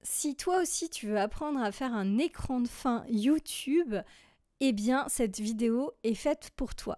Si toi aussi tu veux apprendre à faire un écran de fin YouTube, eh bien cette vidéo est faite pour toi.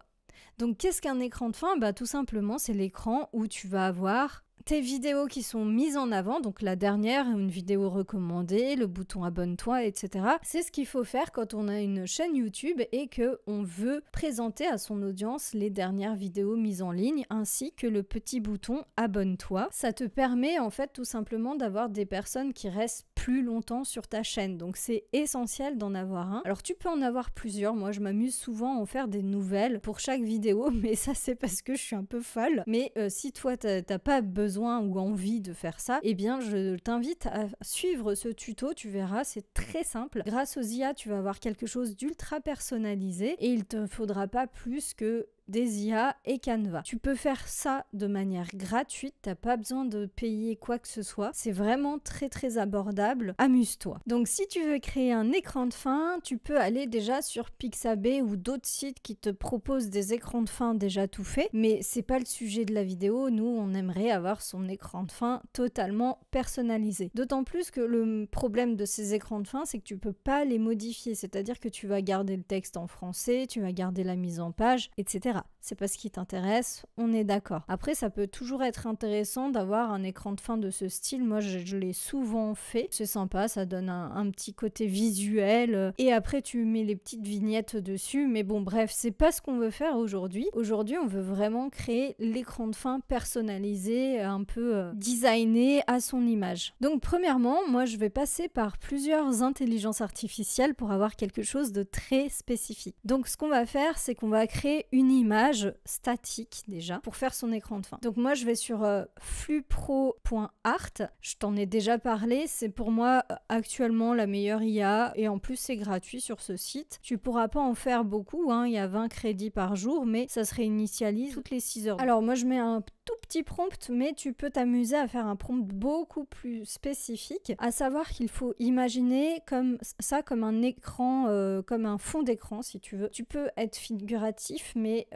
Donc qu'est-ce qu'un écran de fin? Tout simplement c'est l'écran où tu vas avoir tes vidéos qui sont mises en avant, donc la dernière, une vidéo recommandée, le bouton abonne-toi, etc. C'est ce qu'il faut faire quand on a une chaîne YouTube et qu'on veut présenter à son audience les dernières vidéos mises en ligne, ainsi que le petit bouton abonne-toi. Ça te permet en fait tout simplement d'avoir des personnes qui restent plus longtemps sur ta chaîne, donc c'est essentiel d'en avoir un. Alors tu peux en avoir plusieurs, moi je m'amuse souvent à en faire des nouvelles pour chaque vidéo, mais ça c'est parce que je suis un peu folle. Mais si toi t'as pas besoin ou envie de faire ça, eh bien je t'invite à suivre ce tuto, tu verras, c'est très simple. Grâce aux IA, tu vas avoir quelque chose d'ultra personnalisé et il te faudra pas plus que des IA et Canva. Tu peux faire ça de manière gratuite, t'as pas besoin de payer quoi que ce soit. C'est vraiment très très abordable. Amuse-toi. Donc si tu veux créer un écran de fin, tu peux aller déjà sur Pixabay ou d'autres sites qui te proposent des écrans de fin déjà tout faits, mais c'est pas le sujet de la vidéo. Nous, on aimerait avoir son écran de fin totalement personnalisé. D'autant plus que le problème de ces écrans de fin, c'est que tu peux pas les modifier, c'est-à-dire que tu vas garder le texte en français, tu vas garder la mise en page, etc. C'est pas ce qui t'intéresse, on est d'accord. Après, ça peut toujours être intéressant d'avoir un écran de fin de ce style. Moi, je l'ai souvent fait. C'est sympa, ça donne un petit côté visuel. Et après, tu mets les petites vignettes dessus. Mais bon, bref, c'est pas ce qu'on veut faire aujourd'hui. Aujourd'hui, on veut vraiment créer l'écran de fin personnalisé, un peu designé à son image. Donc, premièrement, moi, je vais passer par plusieurs intelligences artificielles pour avoir quelque chose de très spécifique. Donc, ce qu'on va faire, c'est qu'on va créer une image statique déjà pour faire son écran de fin. Donc moi je vais sur flupro.art, je t'en ai déjà parlé, c'est pour moi actuellement la meilleure IA et en plus c'est gratuit sur ce site. Tu pourras pas en faire beaucoup, hein, il y a 20 crédits par jour mais ça se réinitialise toutes les 6 heures. Alors moi je mets un tout petit prompt mais tu peux t'amuser à faire un prompt beaucoup plus spécifique, à savoir qu'il faut imaginer comme ça comme un écran, comme un fond d'écran si tu veux. Tu peux être figuratif mais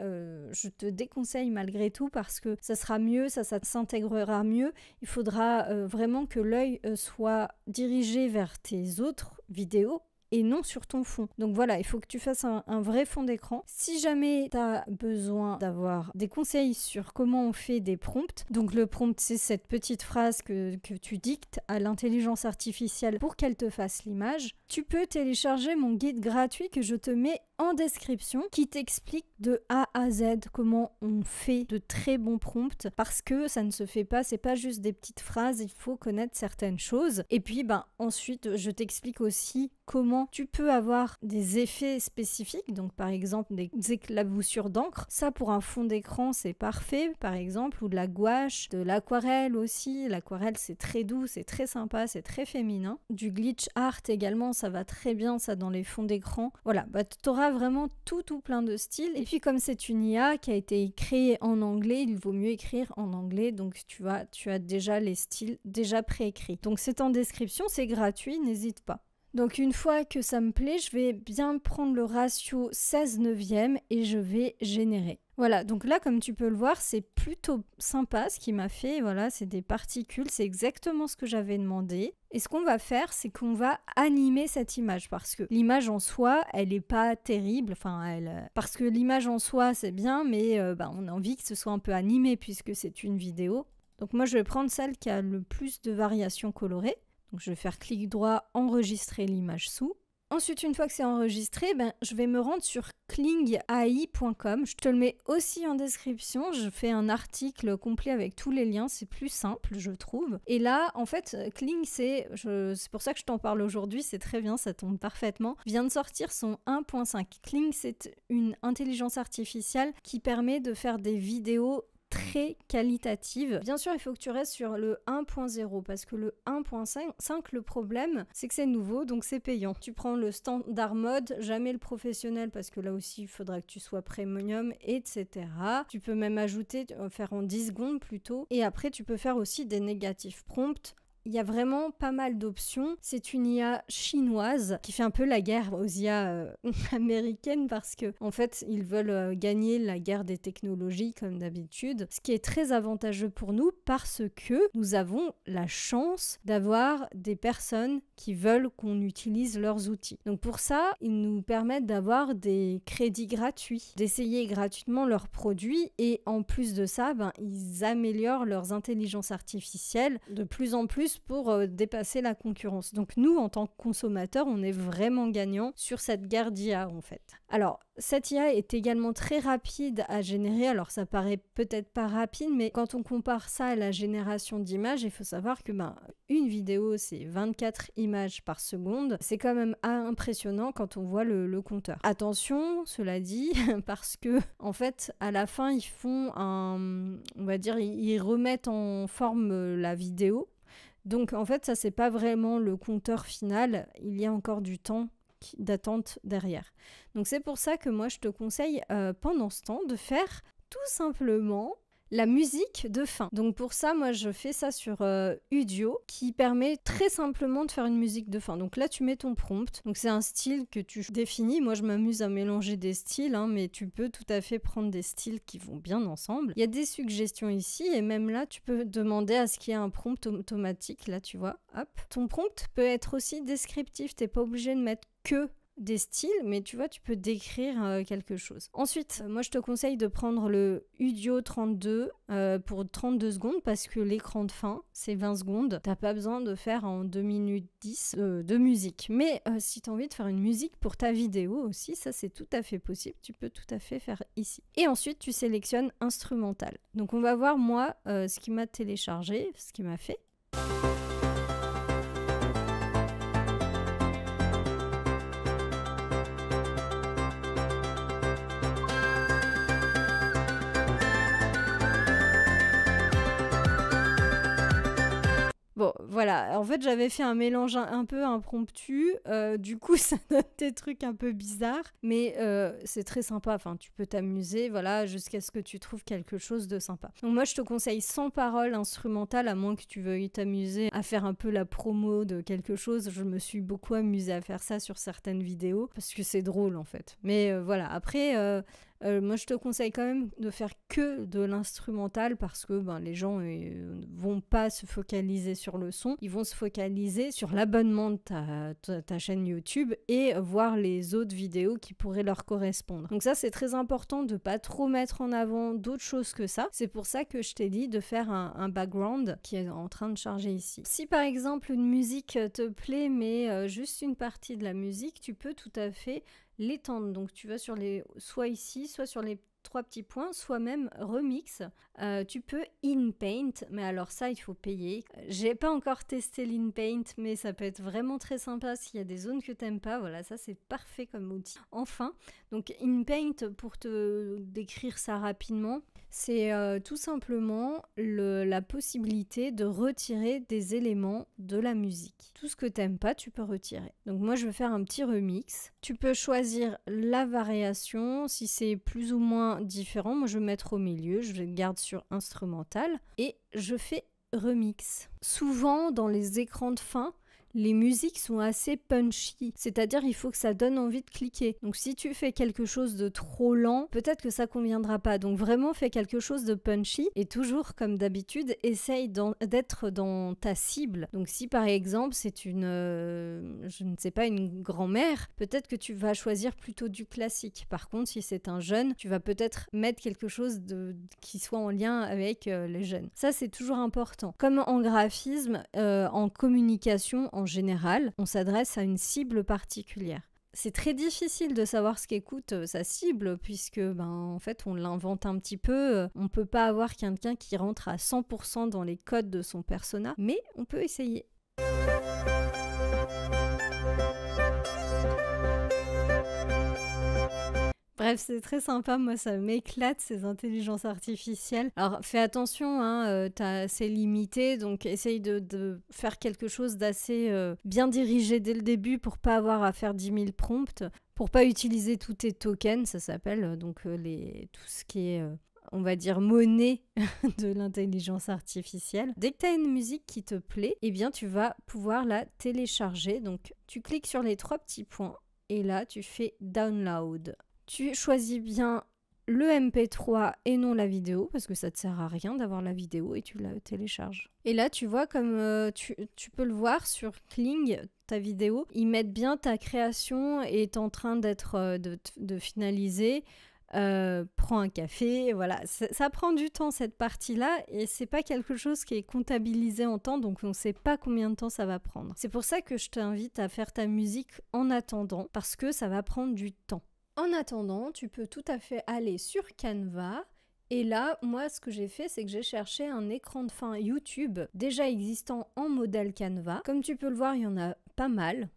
je te déconseille malgré tout parce que ça sera mieux, ça s'intégrera mieux. Il faudra vraiment que l'œil soit dirigé vers tes autres vidéos et non sur ton fond. Donc voilà, il faut que tu fasses un vrai fond d'écran. Si jamais tu as besoin d'avoir des conseils sur comment on fait des prompts, donc le prompt c'est cette petite phrase que tu dictes à l'intelligence artificielle pour qu'elle te fasse l'image, tu peux télécharger mon guide gratuit que je te mets en description qui t'explique de A à Z comment on fait de très bons prompts parce que ça ne se fait pas, c'est pas juste des petites phrases, il faut connaître certaines choses. Et puis ensuite je t'explique aussi comment tu peux avoir des effets spécifiques, donc par exemple des éclaboussures d'encre. Ça pour un fond d'écran c'est parfait par exemple, ou de la gouache, de l'aquarelle aussi. L'aquarelle c'est très doux, c'est très sympa, c'est très féminin. Du glitch art également, ça va très bien ça dans les fonds d'écran. Voilà, tu auras vraiment tout plein de styles. Et puis comme c'est une IA qui a été créée en anglais, il vaut mieux écrire en anglais, donc tu as déjà les styles déjà préécrits. Donc c'est en description, c'est gratuit, n'hésite pas. Donc une fois que ça me plaît, je vais bien prendre le ratio 16/9 et je vais générer. Voilà, donc là comme tu peux le voir, c'est plutôt sympa ce qu'il m'a fait, voilà, c'est des particules, c'est exactement ce que j'avais demandé. Et ce qu'on va faire, c'est qu'on va animer cette image parce que l'image en soi, elle n'est pas terrible, parce que l'image en soi c'est bien, mais on a envie que ce soit un peu animé puisque c'est une vidéo. Donc moi je vais prendre celle qui a le plus de variations colorées. Donc je vais faire clic droit, enregistrer l'image sous. Ensuite, une fois que c'est enregistré, je vais me rendre sur klingai.com. Je te le mets aussi en description. Je fais un article complet avec tous les liens. C'est plus simple, je trouve. Et là, en fait, Kling, c'est pour ça que je t'en parle aujourd'hui. C'est très bien, ça tombe parfaitement. Vient de sortir son 1.5. Kling, c'est une intelligence artificielle qui permet de faire des vidéos très qualitative. Bien sûr, il faut que tu restes sur le 1.0 parce que le 1.5, le problème, c'est que c'est nouveau, donc c'est payant. Tu prends le standard mode, jamais le professionnel parce que là aussi, il faudra que tu sois premium, etc. Tu peux même ajouter, faire en 10 secondes plutôt. Et après, tu peux faire aussi des négatifs prompts. il y a vraiment pas mal d'options. C'est une IA chinoise qui fait un peu la guerre aux IA américaines parce que en fait, ils veulent gagner la guerre des technologies comme d'habitude, ce qui est très avantageux pour nous parce que nous avons la chance d'avoir des personnes qui veulent qu'on utilise leurs outils. Donc pour ça, ils nous permettent d'avoir des crédits gratuits, d'essayer gratuitement leurs produits et en plus de ça, ils améliorent leurs intelligences artificielles de plus en plus pour dépasser la concurrence. Donc nous, en tant que consommateurs, on est vraiment gagnants sur cette guerre d'IA en fait. Alors, cette IA est également très rapide à générer. Alors, ça paraît peut-être pas rapide, mais quand on compare ça à la génération d'images, il faut savoir que une vidéo, c'est 24 images par seconde. C'est quand même impressionnant quand on voit le compteur. Attention, cela dit, parce que en fait, à la fin, ils font on va dire, ils remettent en forme la vidéo. Donc, en fait, ça, c'est pas vraiment le compteur final. Il y a encore du temps d'attente derrière. Donc c'est pour ça que moi je te conseille pendant ce temps de faire tout simplement la musique de fin. Donc pour ça, moi je fais ça sur Udio qui permet très simplement de faire une musique de fin. Donc là tu mets ton prompt. Donc c'est un style que tu définis. Moi je m'amuse à mélanger des styles, mais tu peux tout à fait prendre des styles qui vont bien ensemble. Il y a des suggestions ici et même là tu peux demander à ce qu'il y ait un prompt automatique. Là tu vois, hop. Ton prompt peut être aussi descriptif. T'es pas obligé de mettre que des styles, mais tu vois, tu peux décrire quelque chose. Ensuite, moi je te conseille de prendre le Udio 32 pour 32 secondes parce que l'écran de fin, c'est 20 secondes. T'as pas besoin de faire en 2 minutes 10 de musique. Mais si tu as envie de faire une musique pour ta vidéo aussi, ça c'est tout à fait possible. Tu peux tout à fait faire ici. Et ensuite, tu sélectionnes instrumental. Donc on va voir moi ce qui m'a téléchargé, ce qui m'a fait. Bon, voilà, en fait j'avais fait un mélange un peu impromptu, du coup ça donne des trucs un peu bizarres, mais c'est très sympa, enfin tu peux t'amuser, voilà, jusqu'à ce que tu trouves quelque chose de sympa. Donc moi je te conseille sans parole instrumentale, à moins que tu veuilles t'amuser à faire un peu la promo de quelque chose. Je me suis beaucoup amusée à faire ça sur certaines vidéos, parce que c'est drôle en fait. Mais voilà, après... moi, je te conseille quand même de faire que de l'instrumental parce que les gens vont pas se focaliser sur le son, ils vont se focaliser sur l'abonnement de ta chaîne YouTube et voir les autres vidéos qui pourraient leur correspondre. Donc ça, c'est très important de pas trop mettre en avant d'autres choses que ça. C'est pour ça que je t'ai dit de faire un background qui est en train de charger ici. Si par exemple une musique te plaît mais juste une partie de la musique, tu peux tout à fait l'étendre. Donc tu vas sur soit ici, soit sur les 3 petits points, soit même remix. Tu peux InPaint, mais alors ça il faut payer. J'ai pas encore testé l'InPaint, mais ça peut être vraiment très sympa s'il y a des zones que t'aimes pas. Voilà, ça c'est parfait comme outil. Enfin, donc InPaint, pour te décrire ça rapidement, c'est tout simplement la possibilité de retirer des éléments de la musique. Tout ce que t'aimes pas, tu peux retirer. Donc moi, je vais faire un petit remix. Tu peux choisir la variation, si c'est plus ou moins différent. Moi, je vais mettre au milieu, je garde sur instrumental et je fais remix. Souvent, dans les écrans de fin, les musiques sont assez punchy, c'est-à-dire il faut que ça donne envie de cliquer. Donc si tu fais quelque chose de trop lent, peut-être que ça conviendra pas. Donc vraiment fais quelque chose de punchy et toujours comme d'habitude, essaye d'être dans ta cible. Donc si par exemple c'est une grand-mère, peut-être que tu vas choisir plutôt du classique. Par contre, si c'est un jeune, tu vas peut-être mettre quelque chose qui soit en lien avec les jeunes. Ça c'est toujours important. Comme en graphisme, en communication, en général, on s'adresse à une cible particulière. C'est très difficile de savoir ce qu'écoute sa cible puisque en fait on l'invente un petit peu. On peut pas avoir quelqu'un qui rentre à 100% dans les codes de son persona, mais on peut essayer. Bref, c'est très sympa, moi ça m'éclate ces intelligences artificielles. Alors fais attention, c'est limité, donc essaye de faire quelque chose d'assez bien dirigé dès le début pour pas avoir à faire 10 000 prompts, pour pas utiliser tous tes tokens, ça s'appelle, donc tout ce qui est on va dire, monnaie de l'intelligence artificielle. Dès que tu as une musique qui te plaît, eh bien tu vas pouvoir la télécharger. Donc tu cliques sur les 3 petits points et là tu fais download. Tu choisis bien le MP3 et non la vidéo, parce que ça ne te sert à rien d'avoir la vidéo et tu la télécharges. Et là, tu vois, comme tu peux le voir sur Kling, ta vidéo, ils mettent bien ta création est en train d'être de finaliser. Prends un café, voilà. Ça prend du temps cette partie-là et c'est pas quelque chose qui est comptabilisé en temps, donc on sait pas combien de temps ça va prendre. C'est pour ça que je t'invite à faire ta musique en attendant, parce que ça va prendre du temps. En attendant, tu peux tout à fait aller sur Canva. Et là, moi, ce que j'ai fait, c'est que j'ai cherché un écran de fin YouTube déjà existant en modèle Canva. Comme tu peux le voir, il y en a pas mal.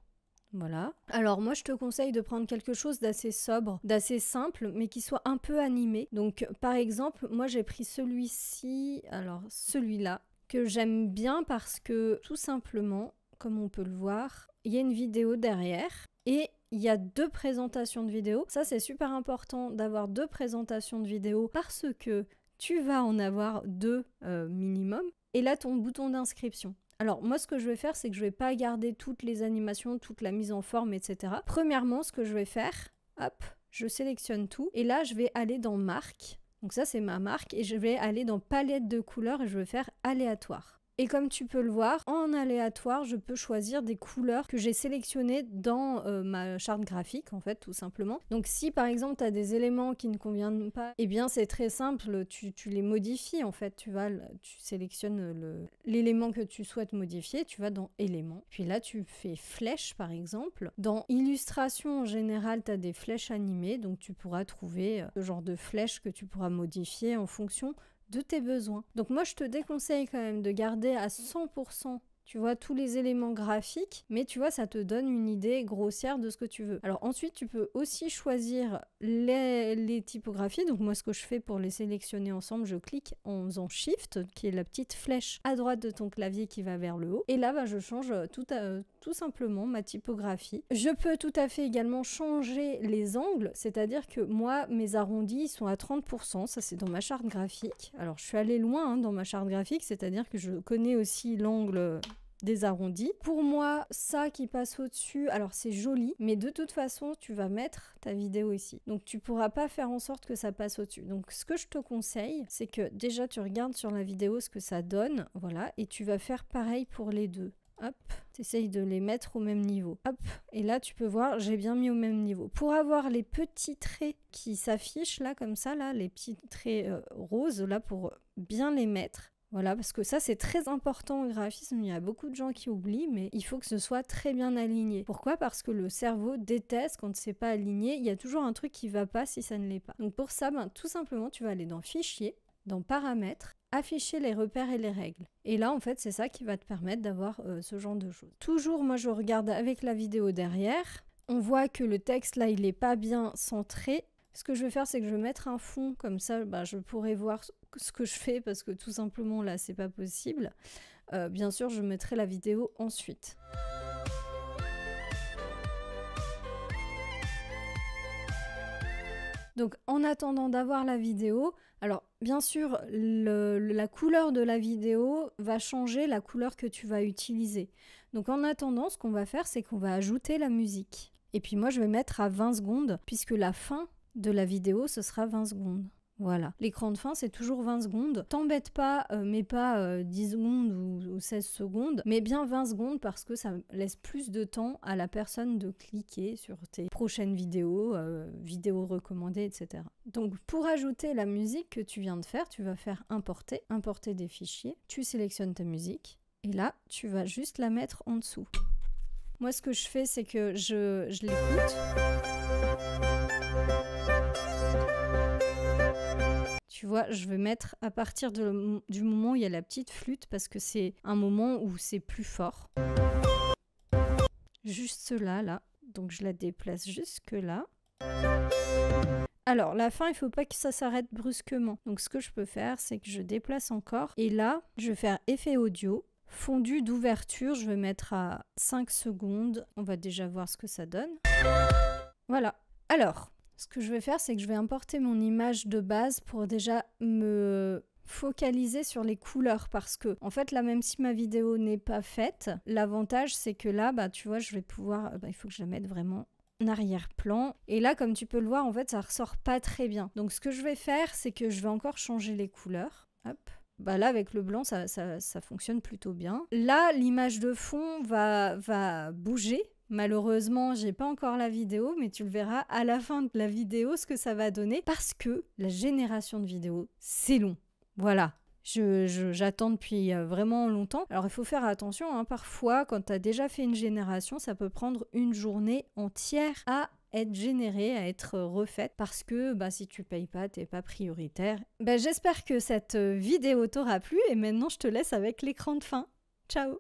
Voilà. Alors moi, je te conseille de prendre quelque chose d'assez sobre, d'assez simple, mais qui soit un peu animé. Donc, par exemple, moi, j'ai pris celui-ci, alors celui-là, que j'aime bien parce que, tout simplement, comme on peut le voir, il y a une vidéo derrière et il y a 2 présentations de vidéos. Ça, c'est super important d'avoir 2 présentations de vidéos parce que tu vas en avoir 2 minimum. Et là, ton bouton d'inscription. Alors, moi, ce que je vais faire, c'est que je ne vais pas garder toutes les animations, toute la mise en forme, etc. Premièrement, ce que je vais faire, hop, je sélectionne tout. Et là, je vais aller dans marque. Donc ça, c'est ma marque. Et je vais aller dans palette de couleurs et je vais faire aléatoire. Et comme tu peux le voir, en aléatoire, je peux choisir des couleurs que j'ai sélectionnées dans ma charte graphique, en fait, tout simplement. Donc si par exemple, tu as des éléments qui ne conviennent pas, eh bien c'est très simple, tu les modifies, en fait. Tu sélectionnes l'élément que tu souhaites modifier, tu vas dans éléments. Puis là, tu fais flèche, par exemple. Dans illustration, en général, tu as des flèches animées, donc tu pourras trouver ce genre de flèches que tu pourras modifier en fonction de tes besoins. Donc moi, je te déconseille quand même de garder à 100%, tu vois, tous les éléments graphiques, mais tu vois, ça te donne une idée grossière de ce que tu veux. Alors ensuite, tu peux aussi choisir les typographies. Donc moi, ce que je fais pour les sélectionner ensemble, je clique en faisant Shift, qui est la petite flèche à droite de ton clavier qui va vers le haut. Et là, je change tout simplement ma typographie. Je peux tout à fait également changer les angles, c'est-à-dire que moi, mes arrondis sont à 30%, ça c'est dans ma charte graphique. Alors je suis allée loin dans ma charte graphique, c'est-à-dire que je connais aussi l'angle des arrondis. Pour moi, ça qui passe au-dessus, alors c'est joli, mais de toute façon, tu vas mettre ta vidéo ici. Donc tu pourras pas faire en sorte que ça passe au-dessus. Donc ce que je te conseille, c'est que déjà tu regardes sur la vidéo ce que ça donne, voilà, et tu vas faire pareil pour les deux. Hop, t'essayes de les mettre au même niveau. Hop, et là tu peux voir, j'ai bien mis au même niveau. Pour avoir les petits traits qui s'affichent là, comme ça, là, les petits traits roses, là, pour bien les mettre. Voilà, parce que ça c'est très important au graphisme, il y a beaucoup de gens qui oublient, mais il faut que ce soit très bien aligné. Pourquoi ? Parce que le cerveau déteste quand c'est pas aligné, il y a toujours un truc qui va pas si ça ne l'est pas. Donc pour ça, tout simplement, tu vas aller dans Fichier, dans Paramètres, afficher les repères et les règles. Et là, en fait, c'est ça qui va te permettre d'avoir ce genre de choses. Toujours, moi, je regarde avec la vidéo derrière. On voit que le texte, là, il n'est pas bien centré. Ce que je vais faire, c'est que je vais mettre un fond, comme ça, je pourrai voir ce que je fais, parce que tout simplement, là, c'est pas possible. Bien sûr, je mettrai la vidéo ensuite. Donc, en attendant d'avoir la vidéo, alors, bien sûr, la couleur de la vidéo va changer la couleur que tu vas utiliser. Donc, en attendant, ce qu'on va faire, c'est qu'on va ajouter la musique. Et puis, moi, je vais mettre à 20 secondes, puisque la fin de la vidéo, ce sera 20 secondes. Voilà. L'écran de fin, c'est toujours 20 secondes. T'embête pas, mets pas 10 secondes ou 16 secondes, mais bien 20 secondes parce que ça laisse plus de temps à la personne de cliquer sur tes prochaines vidéos, vidéos recommandées, etc. Donc, pour ajouter la musique que tu viens de faire, tu vas faire importer des fichiers. Tu sélectionnes ta musique et là, tu vas juste la mettre en dessous. Moi, ce que je fais, c'est que je l'écoute. Tu vois, je vais mettre à partir du moment où il y a la petite flûte parce que c'est un moment où c'est plus fort. Juste là. Donc je la déplace jusque là. Alors, la fin, il ne faut pas que ça s'arrête brusquement. Donc ce que je peux faire, c'est que je déplace encore. Et là, je vais faire effet audio. Fondu d'ouverture, je vais mettre à 5 secondes. On va déjà voir ce que ça donne. Voilà. Alors, Ce que je vais faire, c'est que je vais importer mon image de base pour déjà me focaliser sur les couleurs parce que en fait là, même si ma vidéo n'est pas faite, l'avantage c'est que là tu vois, je vais pouvoir il faut que je la mette vraiment en arrière-plan et là comme tu peux le voir en fait ça ressort pas très bien. Donc ce que je vais faire, c'est que je vais encore changer les couleurs. Hop. Là avec le blanc ça fonctionne plutôt bien. Là l'image de fond va bouger. Malheureusement, j'ai pas encore la vidéo, mais tu le verras à la fin de la vidéo ce que ça va donner parce que la génération de vidéos, c'est long. Voilà, j'attends depuis vraiment longtemps. Alors il faut faire attention, hein, parfois quand tu as déjà fait une génération, ça peut prendre une journée entière à être générée, à être refaite parce que si tu payes pas, t'es pas prioritaire. J'espère que cette vidéo t'aura plu et maintenant je te laisse avec l'écran de fin. Ciao!